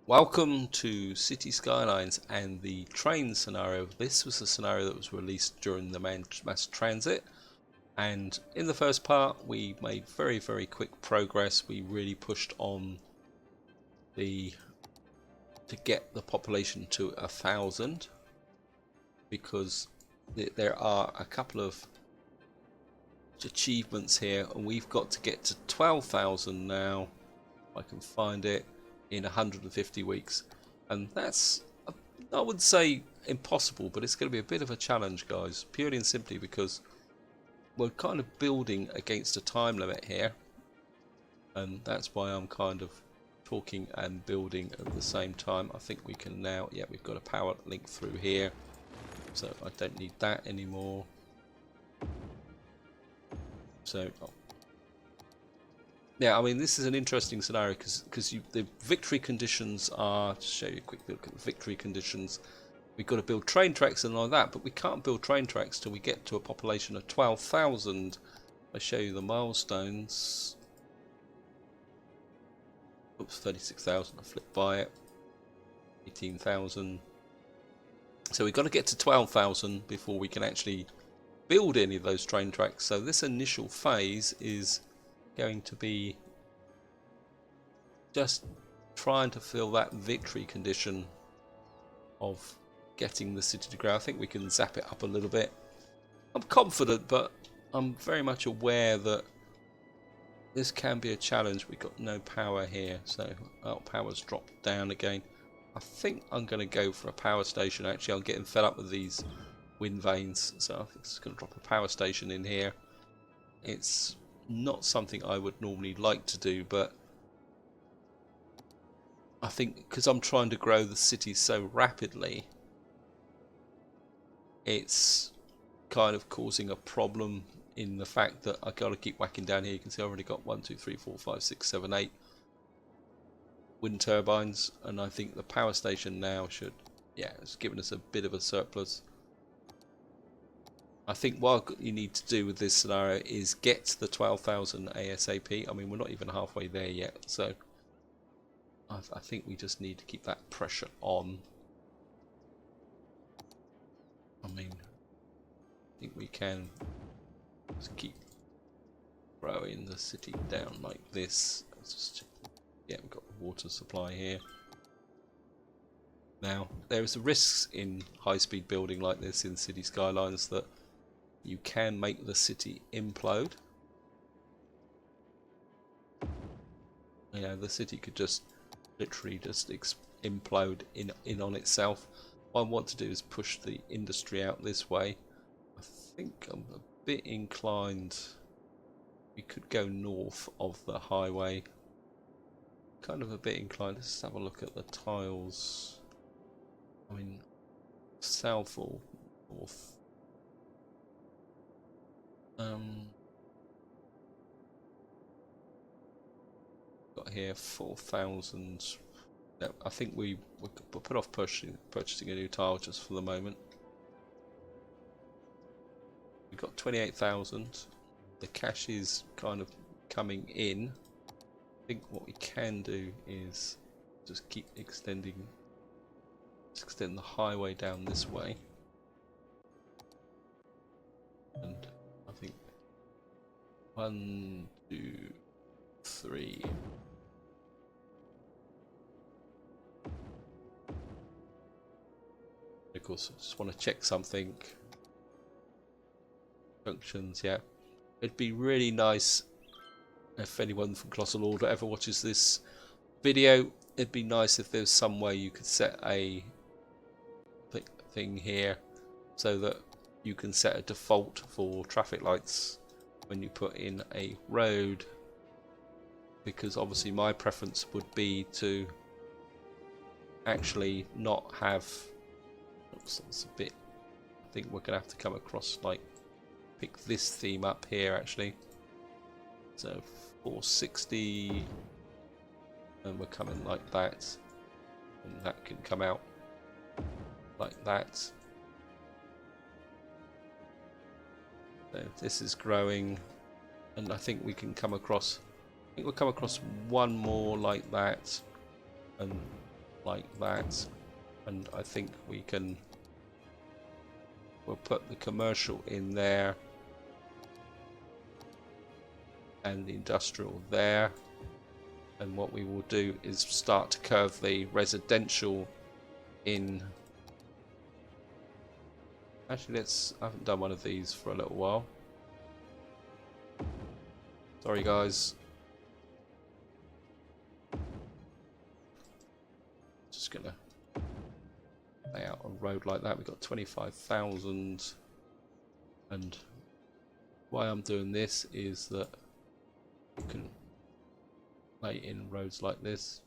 Welcome to City Skylines and the train scenario. This was a scenario that was released during the mass transit, and in the first part we made very quick progress. We really pushed on to get the population to 1,000 because there are a couple of achievements here, and we've got to get to 12,000 now, if I can find it, in 150 weeks, and that's, I would say, impossible, but it's going to be a bit of a challenge, guys, purely and simply because we're kind of building against a time limit here, and that's why I'm kind of talking and building at the same time. I think we can now, yeah, we've got a power link through here, so I don't need that anymore. So yeah, I mean, this is an interesting scenario because the victory conditions are, to show you a quick look at the victory conditions, we've got to build train tracks and all that, but we can't build train tracks till we get to a population of 12,000. I show you the milestones. Oops, 36,000, I flipped by it. 18,000. So we've got to get to 12,000 before we can actually build any of those train tracks. So this initial phase is going to be just trying to fill that victory condition of getting the city to grow. I think we can zap it up a little bit. I'm confident, but I'm very much aware that this can be a challenge. We've got no power here, so our power's dropped down again. I think I'm going to go for a power station. Actually, I'm getting fed up with these wind vanes, so I think it's going to drop a power station in here. It's not something I would normally like to do, but I think because I'm trying to grow the city so rapidly, it's kind of causing a problem in the fact that I got to keep whacking down here. You can see I've already got 1, 2, 3, 4, 5, 6, 7, 8 wind turbines, and I think the power station now should, yeah, it's given us a bit of a surplus. I think what you need to do with this scenario is get to the 12,000 ASAP. I mean, we're not even halfway there yet, so I think we just need to keep that pressure on. I mean, I think we can just keep growing the city down like this. Let's just, yeah, we've got the water supply here. Now, there is a risk in high-speed building like this in City Skylines that you can make the city implode. You know, the city could just literally just implode in on itself. What I want to do is push the industry out this way. I think I'm a bit inclined. We could go north of the highway. Kind of a bit inclined. Let's have a look at the tiles. I mean, south or north. Got here 4,000. No, I think we put off purchasing a new tile just for the moment. We've got 28,000. The cash is kind of coming in. I think what we can do is just keep extend the highway down this way. And I think 1, 2, 3. Of course, I just want to check something. Functions, yeah. It'd be really nice if anyone from Colossal Order ever watches this video. It'd be nice if there's some way you could set a thing here so that you can set a default for traffic lights when you put in a road, because obviously my preference would be to actually not have, oops, that's a bit, I think we're gonna have to come across, like, pick this theme up here actually. So 460, and we're coming like that, and that can come out like that. So this is growing, and I think we can come across, I think we'll come across one more like that, and like that, and I think we'll put the commercial in there and the industrial there, and what we will do is start to curve the residential in. Actually, I haven't done one of these for a little while. Sorry guys. Just gonna lay out a road like that. We've got 25,000, and why I'm doing this is that you can lay in roads like this.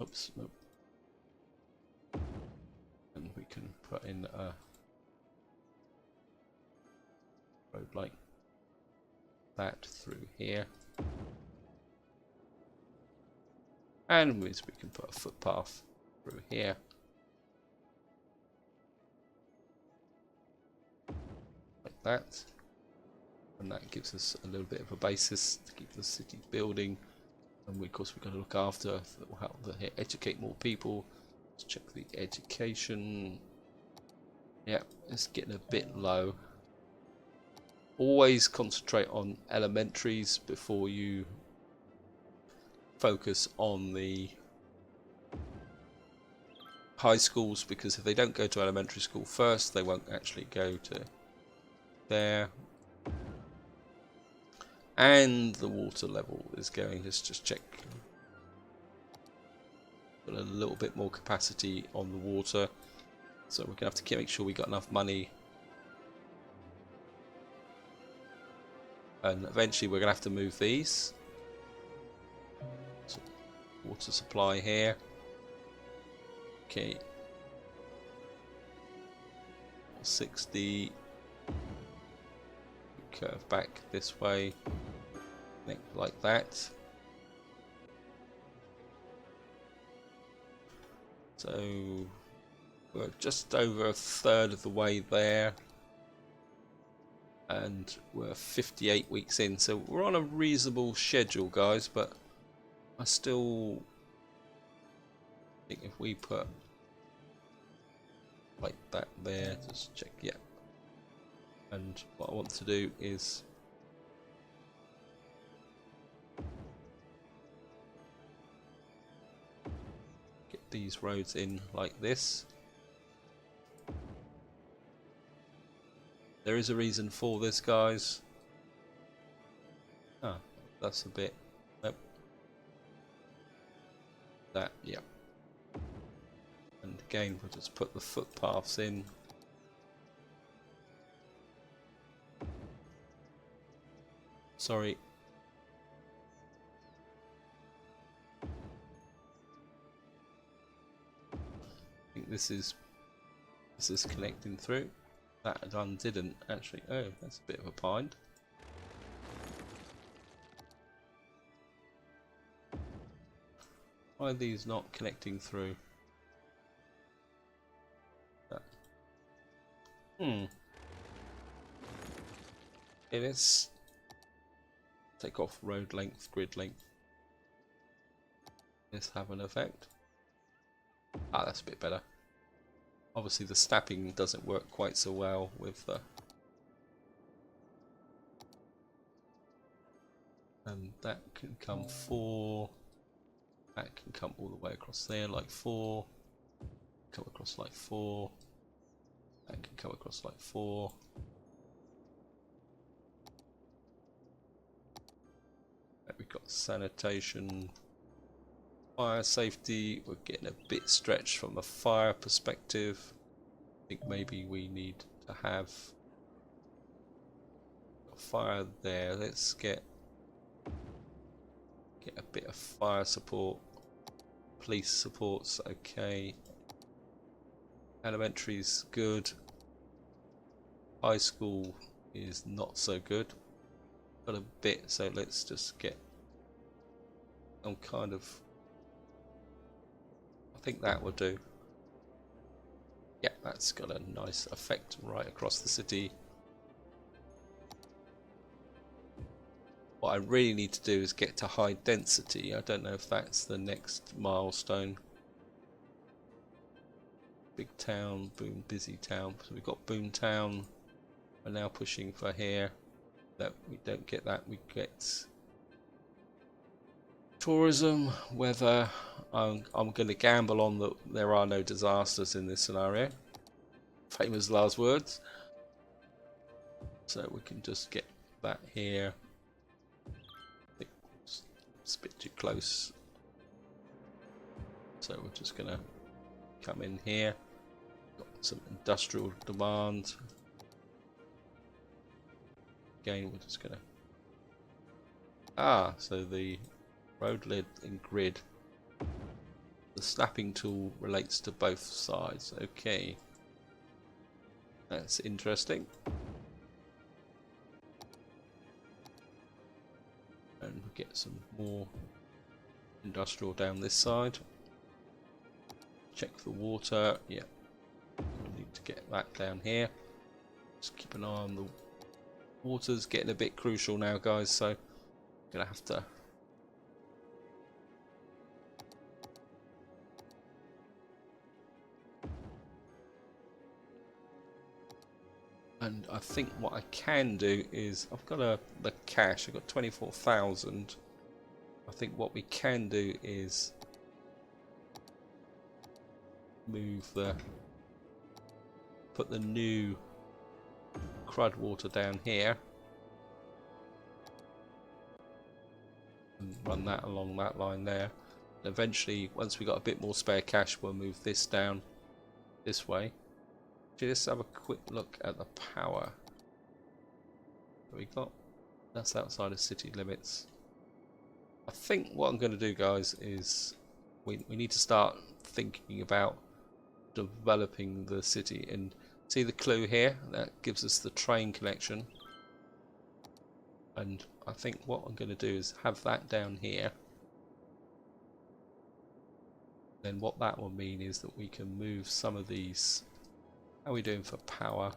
Oops, nope. And we can put in a road like that through here, and we can put a footpath through here. Like that, and that gives us a little bit of a basis to keep the city building. And of course we've got to look after that will help to educate more people. Let's check the education. Yeah, it's getting a bit low. Always concentrate on elementaries before you focus on the high schools, because if they don't go to elementary school first, they won't actually go to there. And the water level is going. Let's just check. Got a little bit more capacity on the water, so we're gonna have to make sure we got enough money. And eventually we're going to have to move these. So, water supply here. Okay. 60. Curve back this way. Like that. So we're just over a third of the way there. And we're 58 weeks in, so we're on a reasonable schedule, guys, but I still think if we put like that there, just check, yeah. And what I want to do is get these roads in like this. There is a reason for this, guys. Ah, that's a bit. Nope. That, yeah. And again, we'll just put the footpaths in. Sorry. I think this is connecting through. That one didn't actually. Oh, that's a bit of a bind. Why are these not connecting through? That. Okay, let's take off road length, grid length. Let's have an effect. Ah, that's a bit better. Obviously the snapping doesn't work quite so well with the... And that can come 4. That can come all the way across there like 4. Come across like 4. That can come across like 4. We've got sanitation, fire safety. We're getting a bit stretched from a fire perspective. I think maybe we need to have a fire there. Let's get a bit of fire support. Police support's okay. Elementary's good. High school is not so good. Got a bit, so let's just get some kind of... I think that will do. Yeah, that's got a nice effect right across the city. What I really need to do is get to high density. I don't know if that's the next milestone. big town, boom, busy town. So we've got boom town. We're now pushing for here. That we don't get that. We get tourism, weather. I'm going to gamble on that there are no disasters in this scenario. Famous last words. So we can just get that here. It's a bit too close. So we're just going to come in here. Got some industrial demand. Again, we're just going to... so the road lid and grid. The snapping tool relates to both sides. Okay. That's interesting. And we get some more industrial down this side. Check the water. Yeah. We need to get that down here. Just keep an eye on the water's getting a bit crucial now, guys, so I'm gonna have to and I think what I can do is I've got the cash. I've got 24,000. I think what we can do is put the new crud water down here and run that along that line there. And eventually, once we got a bit more spare cash, we'll move this down this way. Just have a quick look at the power that we got. That's outside of city limits. I think what I'm going to do, guys, is we need to start thinking about developing the city. And see the clue here? That gives us the train connection. And I think what I'm going to do is have that down here. Then what that will mean is that we can move some of these. How are we doing for power?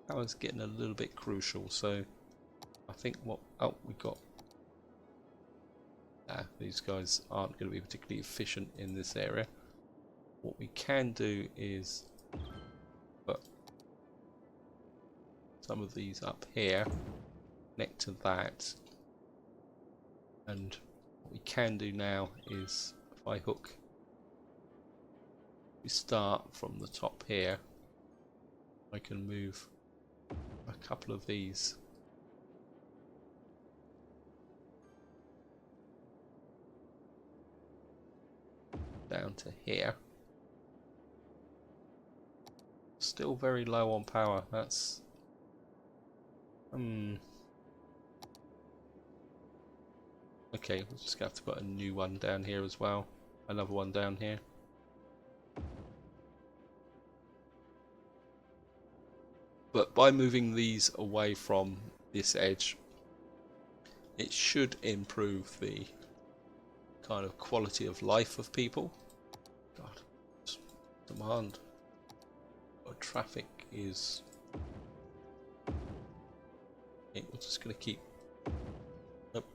Power's getting a little bit crucial, so I think we got. These guys aren't going to be particularly efficient in this area. What we can do is put some of these up here, connect to that, and what we can do now is if I hook, we start from the top here. I can move a couple of these down to here. Still very low on power. That's okay, we're just gonna have to put a new one down here as well. Another one down here. But by moving these away from this edge, it should improve the kind of quality of life of people. God, demand. Traffic is. Okay, we're just going to keep. Nope.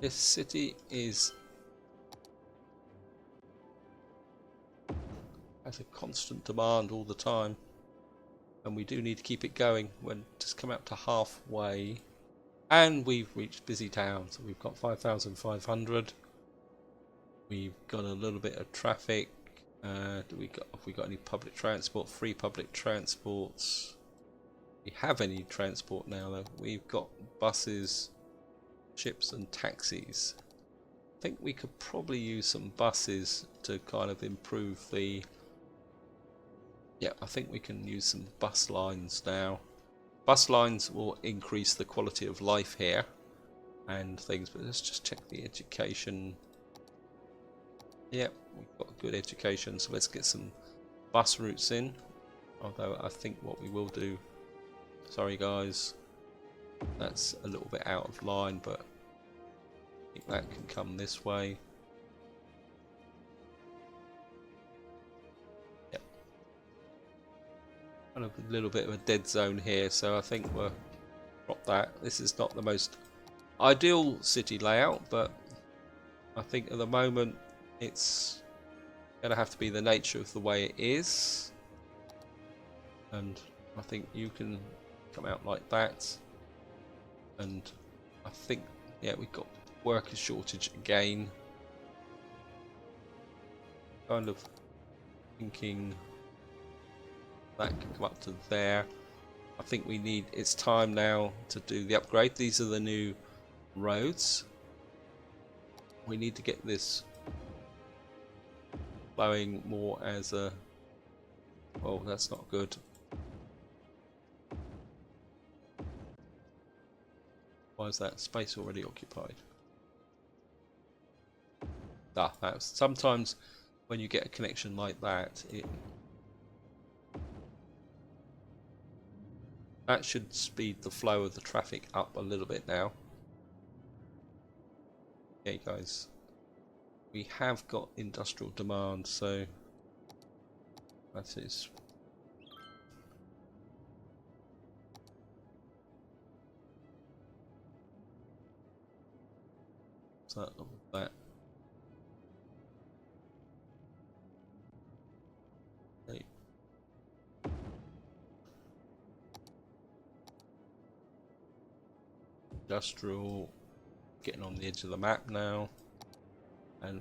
This city has a constant demand all the time, and we do need to keep it going. We're just come up to halfway. And we've reached busy town, so we've got 5,500. We've got a little bit of traffic. Have we got any public transport? Free public transports. We have any transport now though. We've got buses, ships and taxis. I think we could probably use some buses to kind of improve the... Yeah, I think we can use some bus lines now. Bus lines will increase the quality of life here and things, but let's just check the education. Yep, we've got good education, so let's get some bus routes in. Although I think what we will do, sorry guys, that's a little bit out of line, but I think that can come this way. Kind of a little bit of a dead zone here, so I think we'll drop that. This is not the most ideal city layout, but I think at the moment it's going to have to be the nature of the way it is. And I think you can come out like that. And I think, yeah, we've got worker shortage again. Kind of thinking that can come up to there. I think it's time now to do the upgrade. These are the new roads. We need to get this flowing more as a, well, that's not good. Why is that space already occupied? That's sometimes when you get a connection like that, that should speed the flow of the traffic up a little bit now. Okay, guys, we have got industrial demand, so that is that. Okay. Industrial, getting on the edge of the map now, and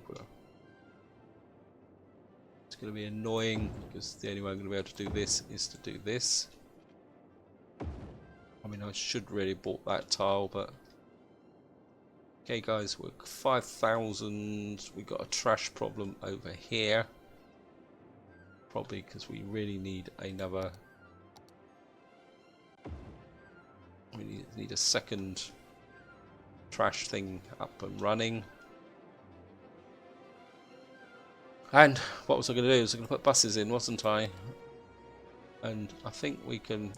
it's going to be annoying because the only way I'm going to be able to do this is to do this. I mean, I should really have bought that tile, but okay, guys, we're 5,000. We got a trash problem over here, probably because we really need another. We need a second trash thing up and running. And what was I going to do? I was going to put buses in, wasn't I? And I think we can.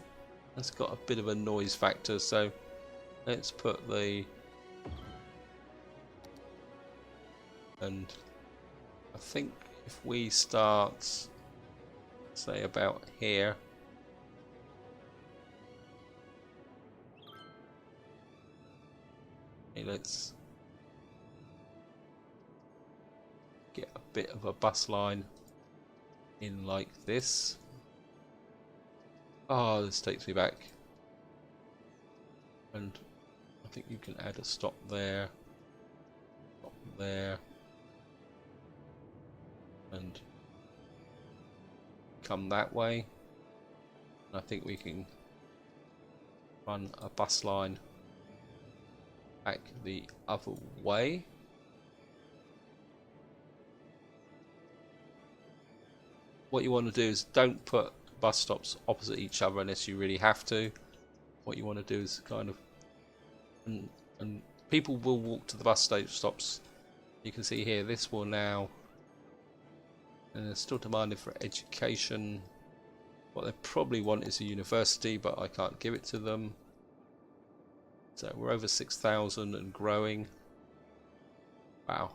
It's got a bit of a noise factor, so let's put the. And I think if we start, say, about here. Okay, let's get a bit of a bus line in like this. Oh, this takes me back. And I think you can add a stop there, and come that way. And I think we can run a bus line back the other way. What you want to do is don't put bus stops opposite each other unless you really have to. What you want to do is kind of, and people will walk to the bus stops. You can see here, this will now, and they're still demanding for education. What they probably want is a university, but I can't give it to them. So we're over 6,000 and growing. Wow.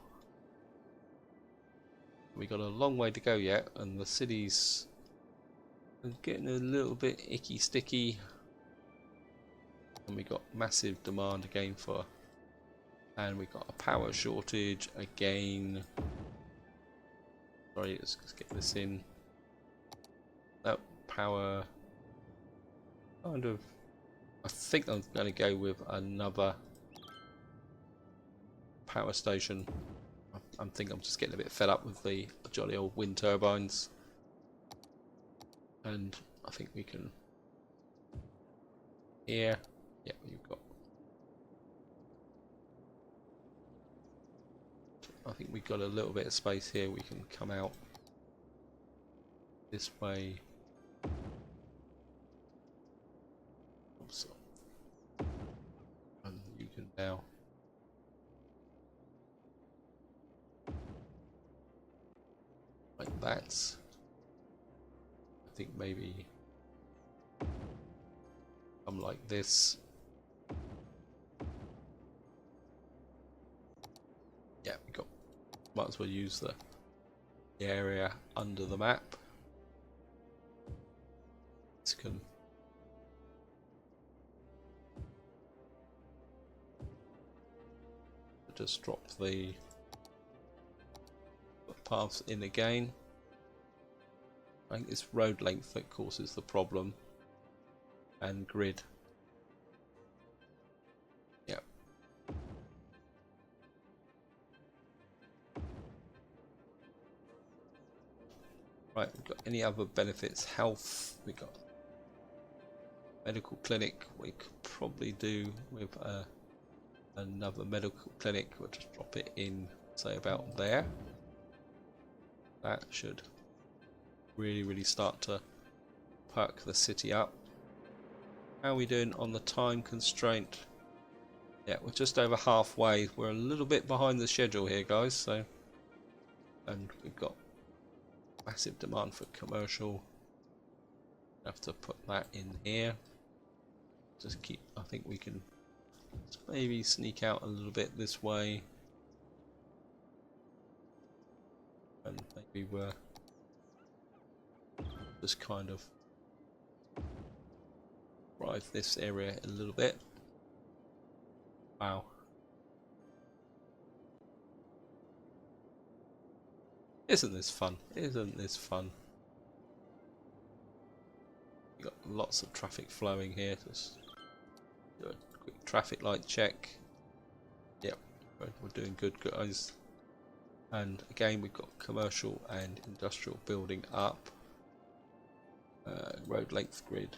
We got a long way to go yet, and the cities are getting a little bit icky sticky. And we got massive demand again for, and we got a power shortage again. Sorry, let's get this in. That power, kind of. I think I'm going to go with another power station. I think I'm just getting a bit fed up with the jolly old wind turbines. And I think we can. Here, yeah, you've got. I think we've got a little bit of space here. We can come out this way. Oops. And you can now. Like that. I think maybe come like this. Yeah, we got. Might as well use the area under the map. This can. just drop the paths in again. I think it's road length that causes the problem, and grid. Yep. Right, we've got any other benefits? Health, we got medical clinic. We could probably do with another medical clinic. We'll just drop it in, say about there. That should really start to perk the city up. How are we doing on the time constraint? Yeah, we're just over halfway. We're a little bit behind the schedule here, guys. So, and we've got massive demand for commercial. Have to put that in here. Just keep. I think we can maybe sneak out a little bit this way, and maybe we're just kind of drive this area a little bit. Wow. Isn't this fun? Isn't this fun? We've got lots of traffic flowing here. Just do a quick traffic light check. Yep, we're doing good, guys. And again, we've got commercial and industrial building up. Road length grid.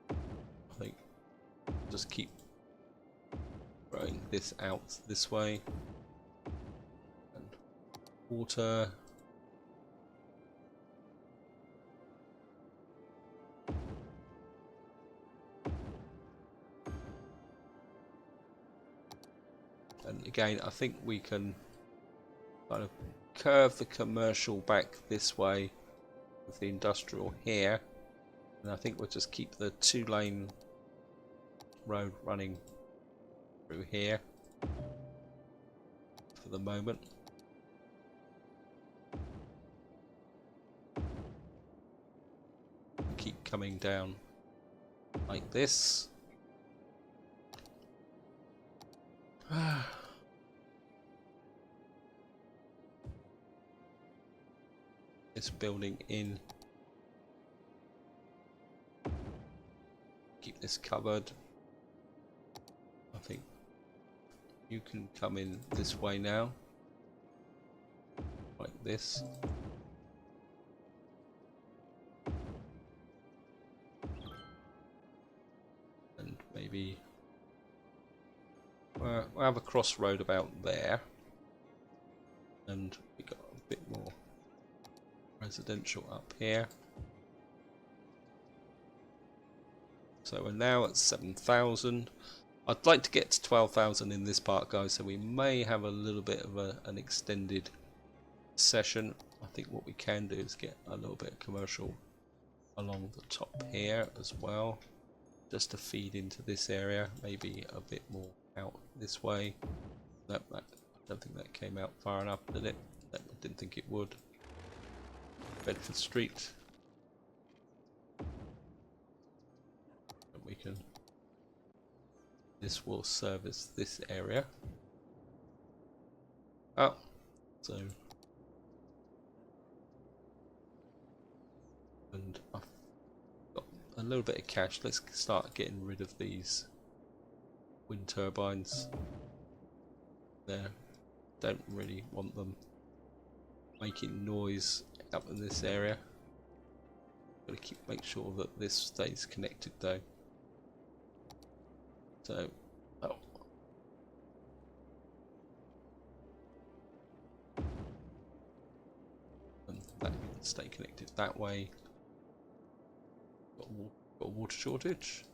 I think just keep growing this out this way. And water. And again, I think we can kind of curve the commercial back this way with the industrial here, and I think we'll just keep the 2-lane road running through here for the moment. Keep coming down like this. This building in. Keep this covered. I think you can come in this way now, like this. And maybe we'll have a crossroad about there, and we got a bit more residential up here. So we're now at 7,000. I'd like to get to 12,000 in this part, guys, so we may have a little bit of an extended session. I think what we can do is get a little bit of commercial along the top here as well, just to feed into this area, maybe a bit more out this way. Nope, I don't think that came out far enough, did it? No, I didn't think it would. Bedford Street. And we can. This will service this area. Oh, so. And I've got a little bit of cash. Let's start getting rid of these wind turbines. There, don't really want them making noise up in this area. Gotta make sure that this stays connected though. So, oh. And that can stay connected that way. Got a water shortage?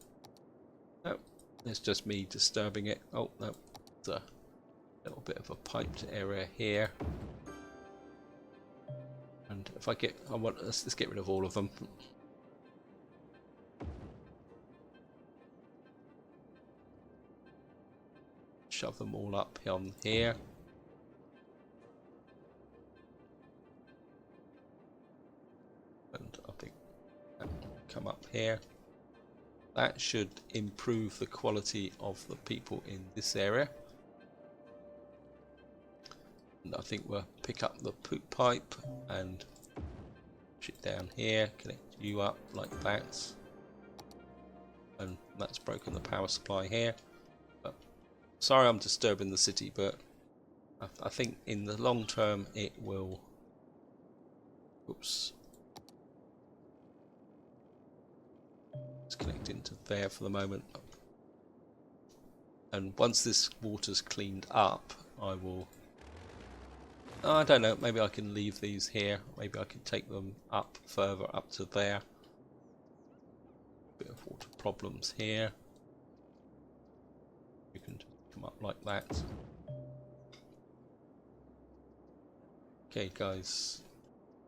No, it's just me disturbing it. Oh no, it's a little bit of a piped area here. And if I get, let's get rid of all of them. Shove them all up on here. And I think that will come up here. that should improve the quality of the people in this area. And I think we'll pick up the poop pipe and push it down here, connect you up like that. And that's broken the power supply here. But sorry I'm disturbing the city, but I think in the long term it will... Oops. Let's connect into there for the moment. And once this water's cleaned up, I will... I don't know, maybe I can leave these here. Maybe I can take them up further up to there. Bit of water problems here. You can come up like that. Okay guys,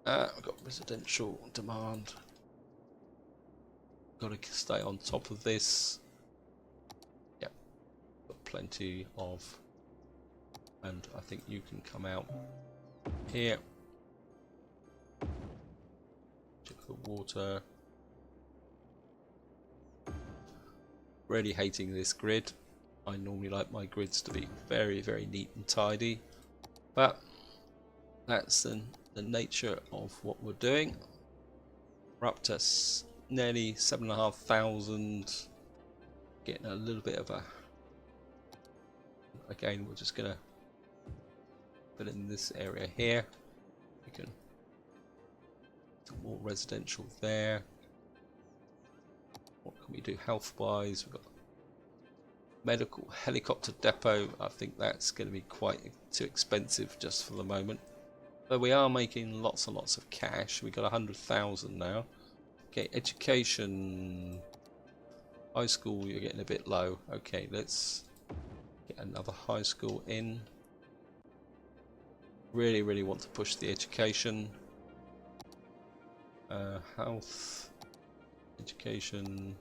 I've got residential demand. Got to stay on top of this. Yep, got plenty of, and I think you can come out here. Check the water. Really hating this grid. I normally like my grids to be very, very neat and tidy, but that's the nature of what we're doing. We're up to nearly 7,500. Getting a little bit of a... Again, we're just gonna put in this area here. We can some more residential there. What can we do health wise? We've got medical helicopter depot. I think that's going to be quite too expensive just for the moment. But we are making lots and lots of cash. We got 100,000 now. Okay, education, high school, you're getting a bit low. Okay, let's get another high school in. Really, really want to push the education. Health, education,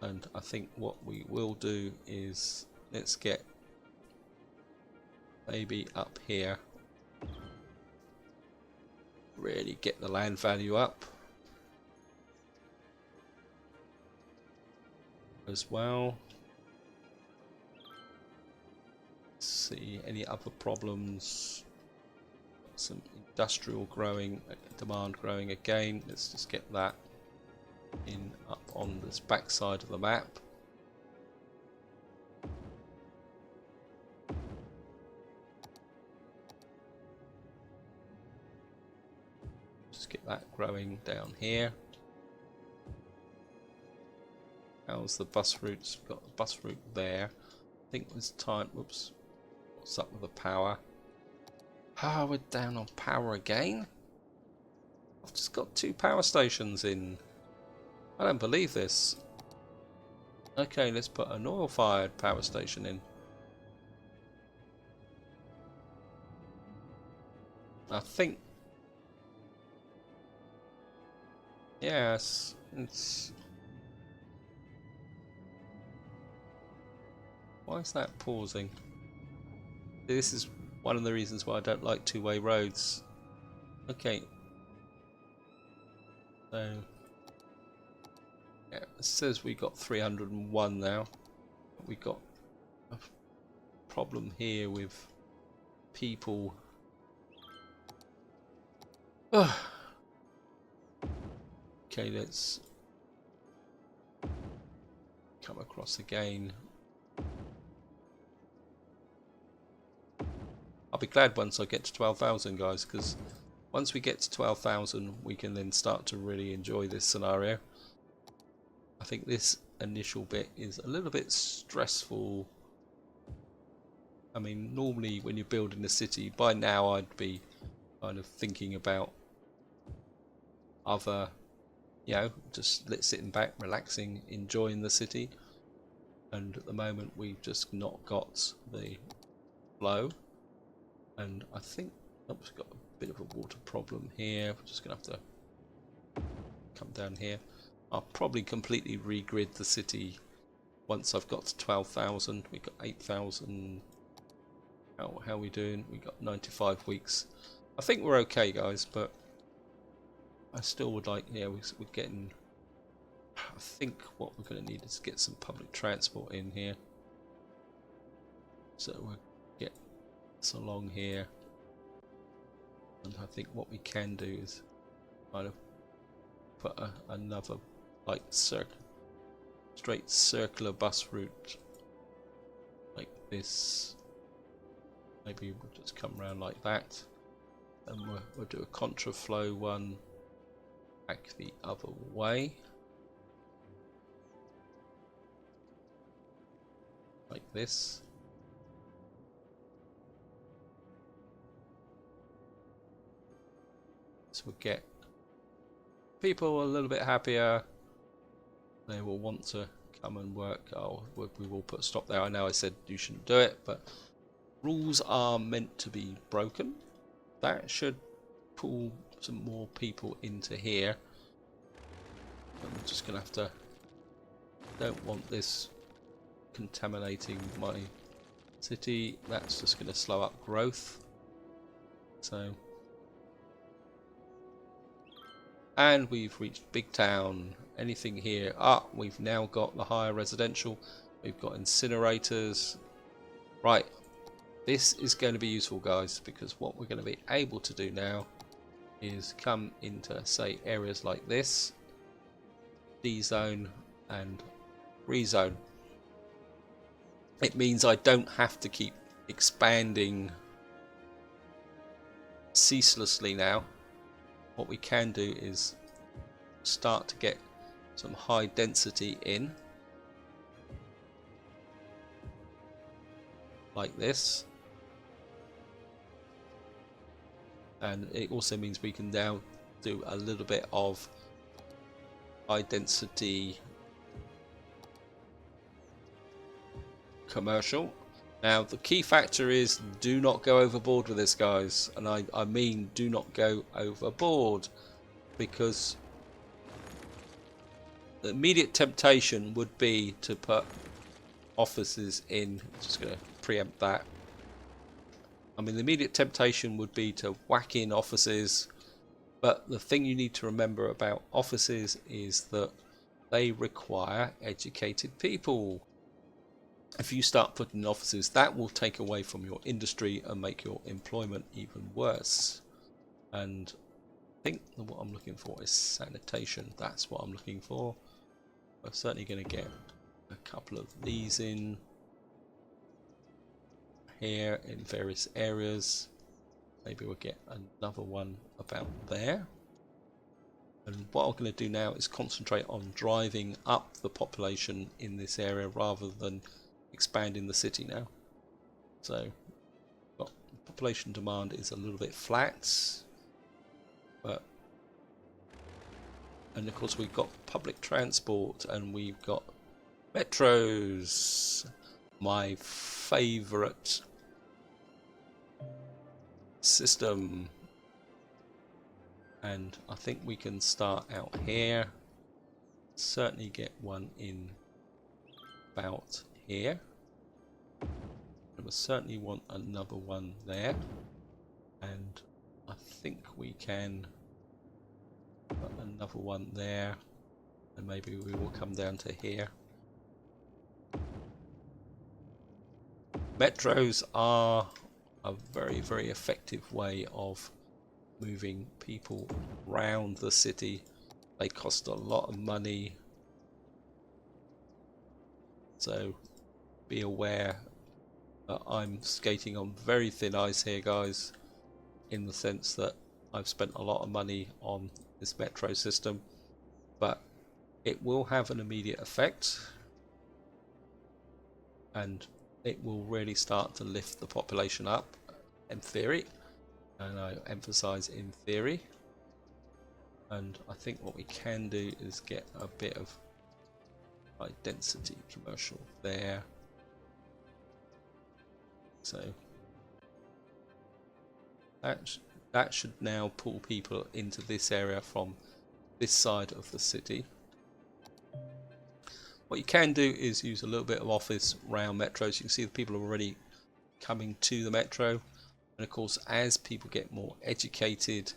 and I think what we will do is let's get maybe up here. Really get the land value up as well. Let's see any other problems. Some industrial growing, demand growing again. Let's just get that in up on this back side of the map. Just get that growing down here. How's the bus routes? We've got the bus route there. I think it's time. Whoops. What's up with the power? Ah, we're down on power again. I've just got 2 power stations in. I don't believe this. Okay, let's put an oil-fired power station in. I think. Yes, it's. Why is that pausing? This is one of the reasons why I don't like two-way roads. Okay. So yeah, it says we got 301 now. We got a problem here with people. Okay, let's come across again. I'll be glad once I get to 12,000, guys, because once we get to 12,000 we can then start to really enjoy this scenario. I think this initial bit is a little bit stressful. I mean, normally when you're building a city, by now I'd be kind of thinking about other, you know, just sitting back, relaxing, enjoying the city. And at the moment we've just not got the flow. And I think we've got a bit of a water problem here. We're just going to have to come down here. I'll probably completely regrid the city once I've got to 12,000. We've got 8,000. How are we doing? We've got 95 weeks. I think we're okay, guys, but I still would like, yeah, we're getting I think what we're going to need is get some public transport in here. So we'll get this along here. And I think what we can do is kind of put another like straight circular bus route like this. Maybe we'll just come around like that, and we'll do a contraflow one back the other way, like this. So we'll get people a little bit happier. They will want to come and work. Oh, we will put a stop there. I know I said you shouldn't do it, but rules are meant to be broken. That should pull some more people into here. I'm just going to have to... Don't want this contaminating my city. That's just going to slow up growth. So... And we've reached big town. Anything here? Ah, we've now got the higher residential. We've got incinerators. Right. This is going to be useful, guys, because what we're going to be able to do now is come into, say, areas like this. D-zone and rezone. It means I don't have to keep expanding ceaselessly now. What we can do is start to get some high density in, like this, and it also means we can now do a little bit of high density commercial. Now the key factor is do not go overboard with this, guys, and I mean do not go overboard, because the immediate temptation would be to put offices in. Just going to preempt that. I mean, the immediate temptation would be to whack in offices, but the thing you need to remember about offices is that they require educated people. If you start putting offices, that will take away from your industry and make your employment even worse. And I think what I'm looking for is sanitation. That's what I'm looking for. I'm certainly going to get a couple of these in here in various areas. Maybe we'll get another one about there. And what I'm going to do now is concentrate on driving up the population in this area rather than expanding the city now. So population demand is a little bit flat, but, and of course we've got public transport and we've got metros, my favourite system. And I think we can start out here, certainly get one in about here, and we'll certainly want another one there, and I think we can put another one there, and maybe we will come down to here. Metros are a very, very effective way of moving people around the city. They cost a lot of money, so be aware that I'm skating on very thin ice here, guys, in the sense that I've spent a lot of money on this metro system, but it will have an immediate effect and it will really start to lift the population up, in theory, and I emphasize in theory. And I think what we can do is get a bit of high density commercial there. So that should now pull people into this area from this side of the city. What you can do is use a little bit of office round metros. You can see the people are already coming to the metro, and of course as people get more educated,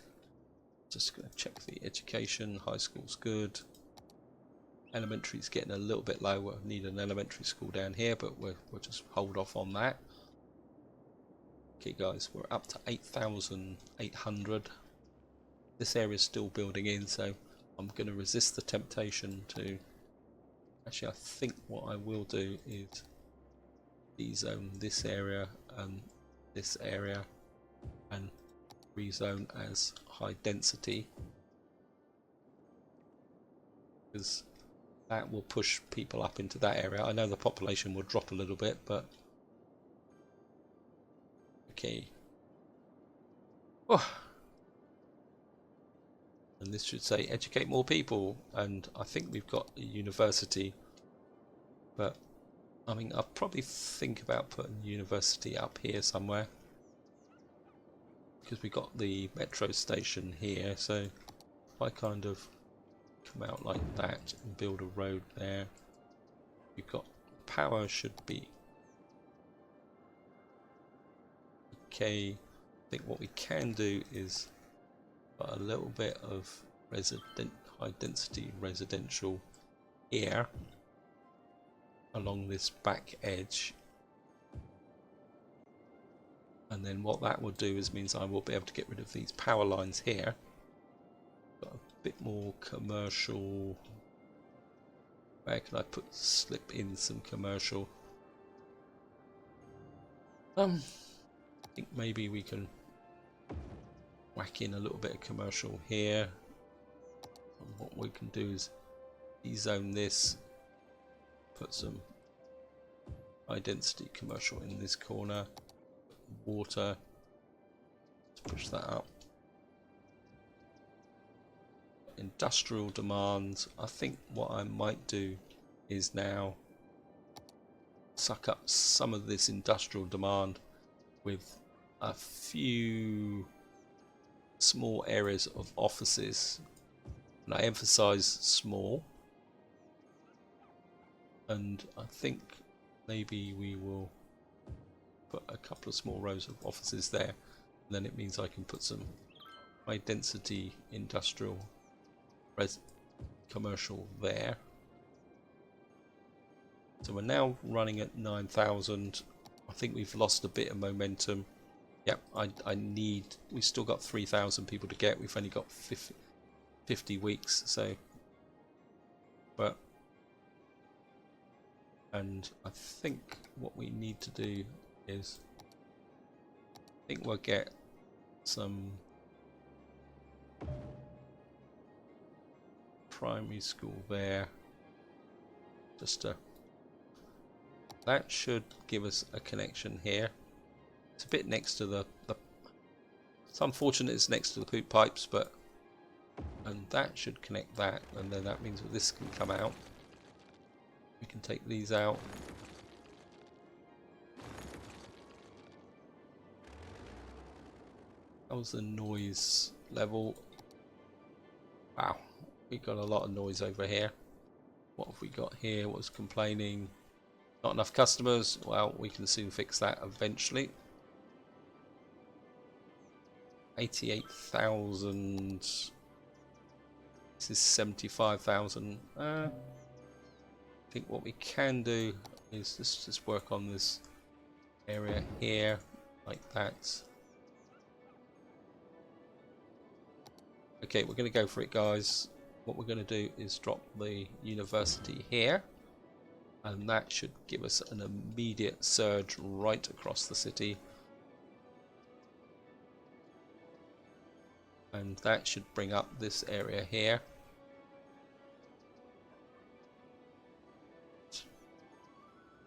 just going to check the education, high school's good, elementary's getting a little bit low. We'll need an elementary school down here, but we'll just hold off on that. Okay guys, we're up to 8,800. This area is still building in, so I'm going to resist the temptation to... Actually, I think what I will do is rezone this area and this area and rezone as high density, because that will push people up into that area. I know the population will drop a little bit, but okay. Oh. And this should say educate more people, and I think we've got a university, but I mean I'll probably think about putting university up here somewhere, because we got the metro station here. So if I kind of come out like that and build a road there, you've got power should be okay. I think what we can do is put a little bit of high density residential here along this back edge, and then what that will do is means I will be able to get rid of these power lines here. Got a bit more commercial. Where can I slip in some commercial? I think maybe we can whack in a little bit of commercial here. And what we can do is dezone this, put some high density commercial in this corner, water, let's push that up. Industrial demand, I think what I might do is now suck up some of this industrial demand with a few small areas of offices, and I emphasize small, and I think maybe we will put a couple of small rows of offices there, and then it means I can put some high density industrial commercial there. So we're now running at 9,000. I think we've lost a bit of momentum. Yep, we've still got 3,000 people to get. We've only got 50 weeks, so, and I think what we need to do is, I think we'll get some primary school there, that should give us a connection here. It's a bit next to it's unfortunate it's next to the poop pipes, and that should connect that, and then that means that this can come out. We can take these out. That was the noise level. Wow, we got a lot of noise over here. What have we got here? What's complaining? Not enough customers. Well, we can soon fix that eventually. 88,000. This is 75,000. I think what we can do is just work on this area here, like that. Okay, we're going to go for it, guys. What we're going to do is drop the university here, and that should give us an immediate surge right across the city. And that should bring up this area here.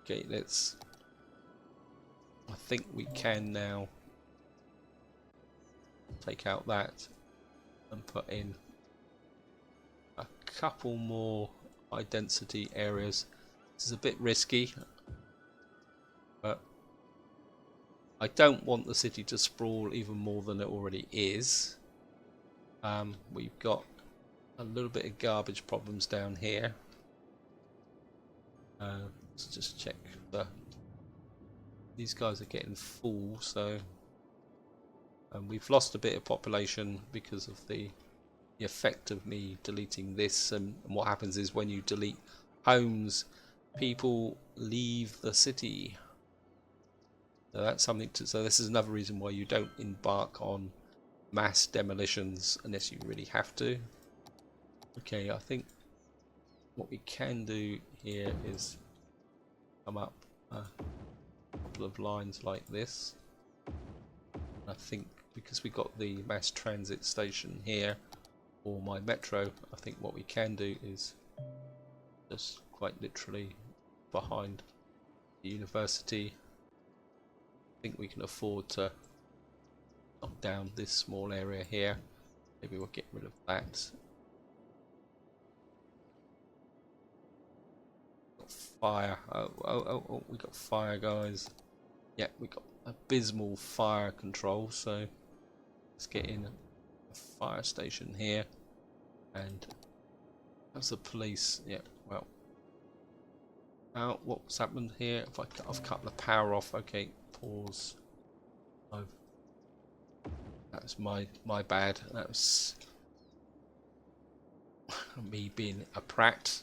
Okay, I think we can now take out that and put in a couple more high density areas. This is a bit risky, but I don't want the city to sprawl even more than it already is. We've got a little bit of garbage problems down here. Let's just check these guys are getting full, so we've lost a bit of population because of the the effect of me deleting this, and what happens is when you delete homes, people leave the city. So that's something to. So this is another reason why you don't embark on mass demolitions unless you really have to. Okay, I think what we can do here is come up a couple of lines like this. I think because we got the mass transit station here, or my metro, I think what we can do is just quite literally behind the university. I think we can afford to knock down this small area here. Maybe we'll get rid of that. Got fire. Oh, we got fire, guys. Yeah, we got abysmal fire control, so let's get in a fire station here. And that's the police. Yeah, well, what's happened here? If I've cut the power off. Okay, pause. That's my bad. That was me being a prat.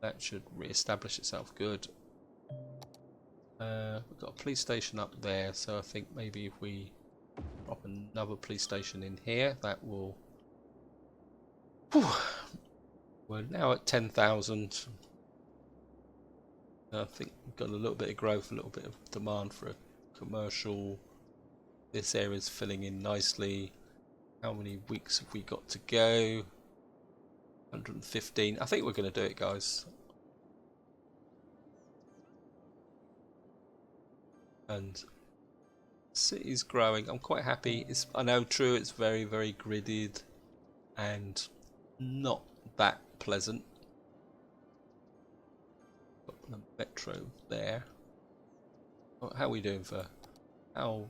That should re-establish itself. Good. We've got a police station up there, so I think maybe if we drop another police station in here, that will. Whew, we're now at 10,000. I think we've got a little bit of growth, a little bit of demand for a commercial. This area's filling in nicely. How many weeks have we got to go? 115. I think we're going to do it, guys. And city's growing. I'm quite happy. I know, true, it's very, very gridded and not that pleasant. Got the metro there. How are we doing for how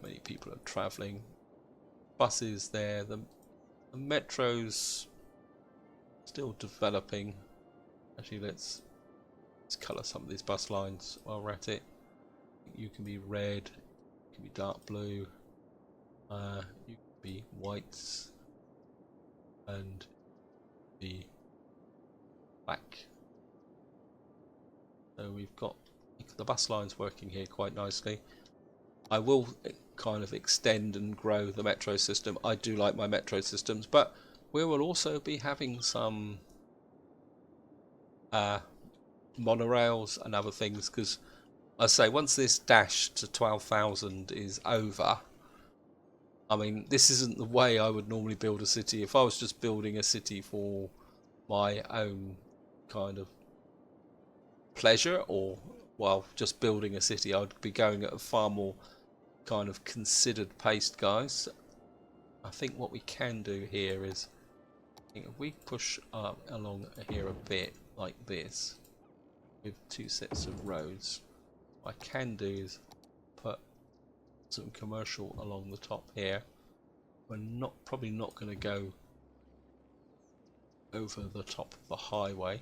many people are travelling? Buses there. The metro's still developing. Actually, let's colour some of these bus lines while we're at it. You can be red, you can be dark blue, you can be whites, and be black. So we've got the bus lines working here quite nicely. I will kind of extend and grow the metro system. I do like my metro systems, but we will also be having some monorails and other things, because I say once this dash to 12,000 is over, I mean, this isn't the way I would normally build a city. If I was just building a city for my own kind of pleasure, or well, just building a city, I'd be going at a far more kind of considered pace, guys. I think what we can do here is, I think if we push along here a bit like this with two sets of roads, what I can do is put some commercial along the top here. We're probably not going to go over the top of the highway.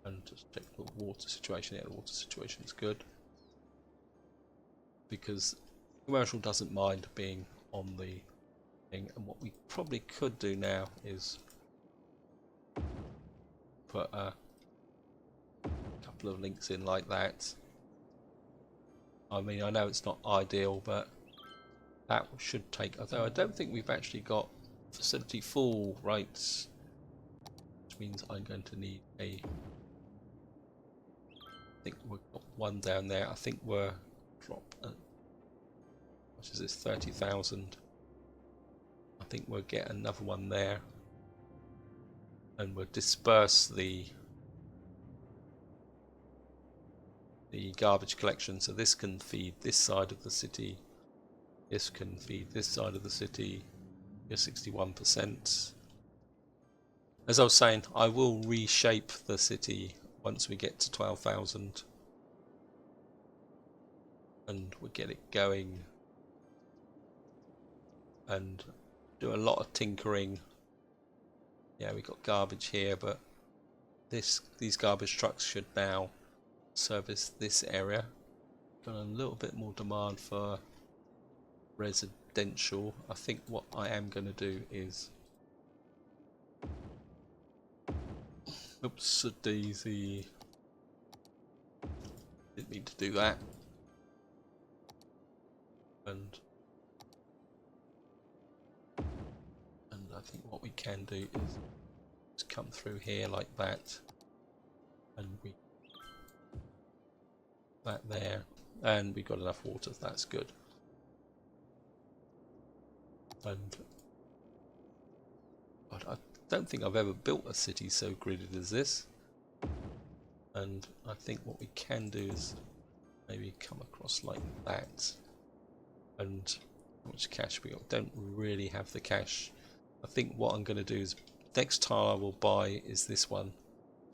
And just check the water situation. Yeah, the water situation is good, because commercial doesn't mind being on the thing. And what we probably could do now is put a couple of links in like that. I mean, I know it's not ideal, but that should take. Although I don't think we've actually got facility full rates, which means I'm going to need a. I think we've got one down there. I think we're drop. What is this? 30,000. I think we'll get another one there, and we'll disperse the garbage collection. So this can feed this side of the city. This can feed this side of the city. You're 61%. As I was saying, I will reshape the city once we get to 12,000, and we'll get it going and do a lot of tinkering. Yeah, we got garbage here, but these garbage trucks should now service this area. Got a little bit more demand for residential residential. I think what I am going to do is, oops, a daisy, didn't mean to do that, and I think what we can do is just come through here like that, and we that there, and we got enough water. That's good. And but I don't think I've ever built a city so gridded as this. And I think what we can do is maybe come across like that. And how much cash we got? Don't really have the cash. I think what I'm going to do is next tile I will buy is this one,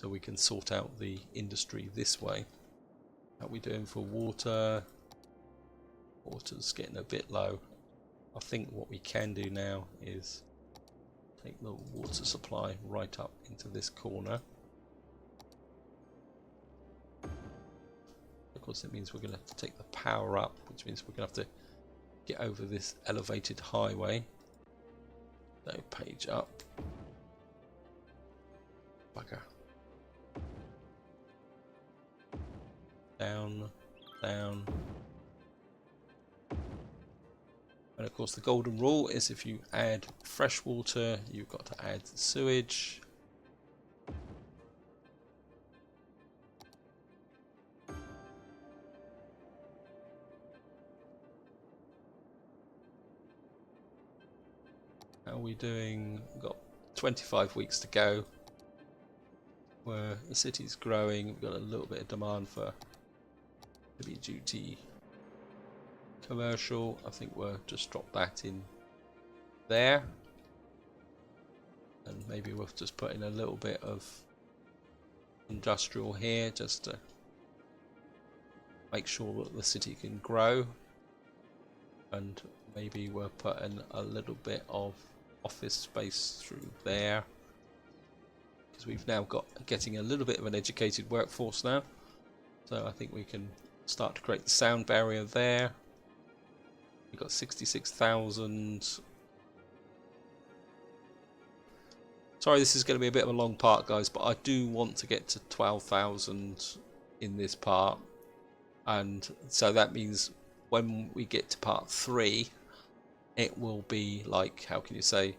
so we can sort out the industry this way. How are we doing for water? Water's getting a bit low. I think what we can do now is take the water supply right up into this corner. Of course, it means we're going to have to take the power up, which means we're going to have to get over this elevated highway. So page up. Bugger. Down, down. And of course the golden rule is if you add fresh water, you've got to add sewage. How are we doing? We've got 25 weeks to go. Where the city's growing, we've got a little bit of demand for heavy duty commercial. I think we'll just drop that in there, and maybe we'll just put in a little bit of industrial here just to make sure that the city can grow, and maybe we'll put in a little bit of office space through there, because we've now got getting a little bit of an educated workforce now, so I think we can start to create the sound barrier there. We've got 66,000. Sorry, this is going to be a bit of a long part, guys, but I do want to get to 12,000 in this part, and so that means when we get to part 3, it will be like, how can you say,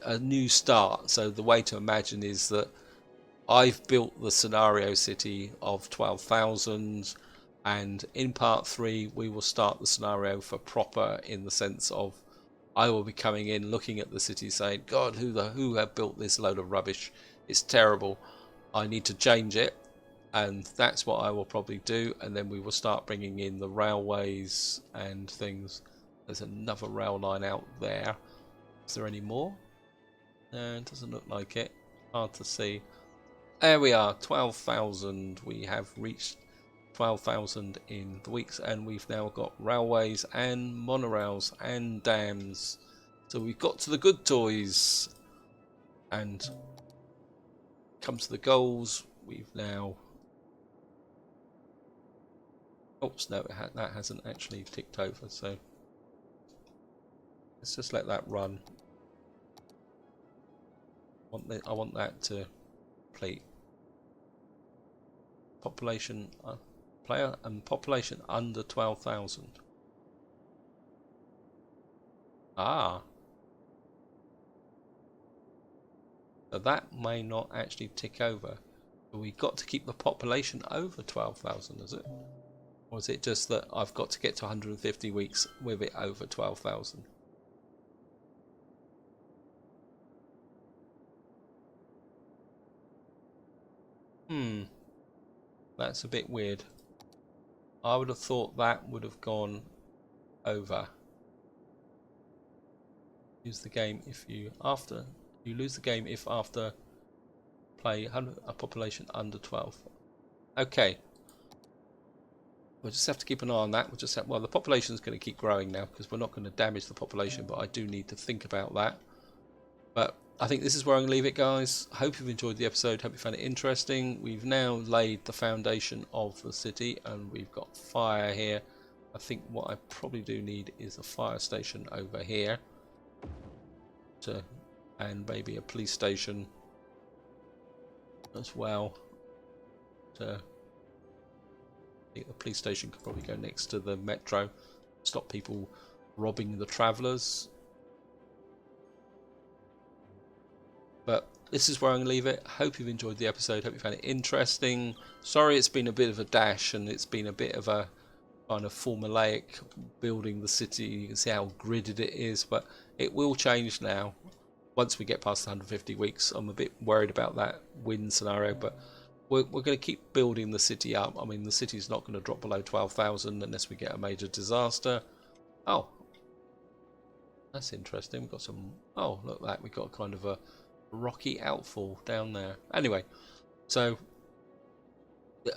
a new start. So the way to imagine is that I've built the scenario city of 12,000, and in part 3 we will start the scenario for proper, in the sense of I will be coming in, looking at the city, saying, God, who have built this load of rubbish? It's terrible. I need to change it. And that's what I will probably do. And then we will start bringing in the railways and things. There's another rail line out there. Is there any more? No, it doesn't look like it. Hard to see. There we are, 12,000. We have reached 12,000 in the weeks, and we've now got railways and monorails and dams. So we've got to the good toys. And comes to the goals. We've now... Oops, no, that hasn't actually ticked over, so let's just let that run. I want that to complete. Population player and population under 12,000. Ah, so that may not actually tick over. But we've got to keep the population over 12,000, is it? Or is it just that I've got to get to 150 weeks with it over 12,000? That's a bit weird. I would have thought that would have gone over. Use the game if you lose the game if after play a population under 12. Okay. We'll just have to keep an eye on that. We'll just have, well, the population is going to keep growing now because we're not going to damage the population, but I do need to think about that. But I think this is where I'm going to leave it, guys. Hope you've enjoyed the episode. Hope you found it interesting. We've now laid the foundation of the city, and we've got fire here. I think what I probably do need is a fire station over here, and maybe a police station as well. I think the police station could probably go next to the metro, stop people robbing the travellers. But this is where I'm going to leave it. Hope you've enjoyed the episode. Hope you found it interesting. Sorry it's been a bit of a dash and it's been a bit of a kind of formulaic building the city. You can see how gridded it is, but it will change now. Once we get past 150 weeks, I'm a bit worried about that win scenario, but we're going to keep building the city up. I mean, the city's not going to drop below 12,000 unless we get a major disaster. Oh, that's interesting. We've got some... Oh, look at that. We've got kind of a rocky outfall down there. Anyway, so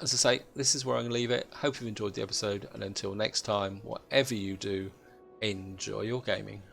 as I say, this is where I'm going to leave it. Hope you've enjoyed the episode, and until next time, whatever you do, enjoy your gaming.